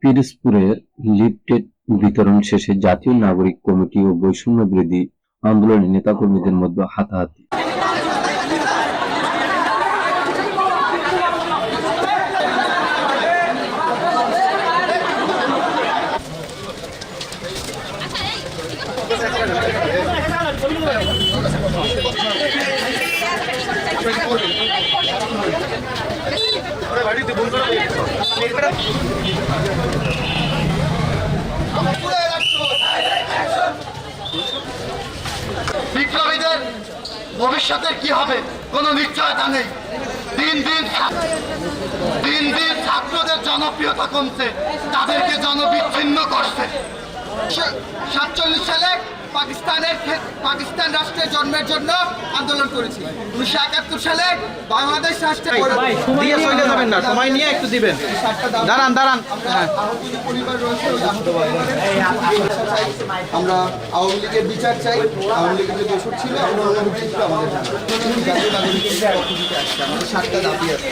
পিরোজপুরে leaflet বিতরণ শেষে জাতীয় নাগরিক কমিটি ও বৈষম্য বিরোধী আন্দোলনের নেতাকর্মীদের মধ্যে হাতাহাতি। বিপ্লবীদের ভবিষ্যতের কি হবে কোনো নিশ্চয়তা নেই। দিন দিন ছাত্রদের জনপ্রিয়তা কমছে, তাদেরকে জনবিচ্ছিন্ন করছে। 47 সালে পাকিস্তান রাষ্ট্রের জন্মের জন্য আন্দোলন করেছি। 1971 সালে বাংলাদেশ রাষ্ট্রে সময় নিয়ে একটু দিবেন। দাঁড়ান পরিবার রয়েছে। আমরা আওয়ামী লীগের বিচার চাই। আওয়ামী লীগের যে দোষর ছিল আমরা আমাদের জাতীয় নাগরিকের পক্ষ থেকে আসছে। আমাদের 7টা দাবি আছে।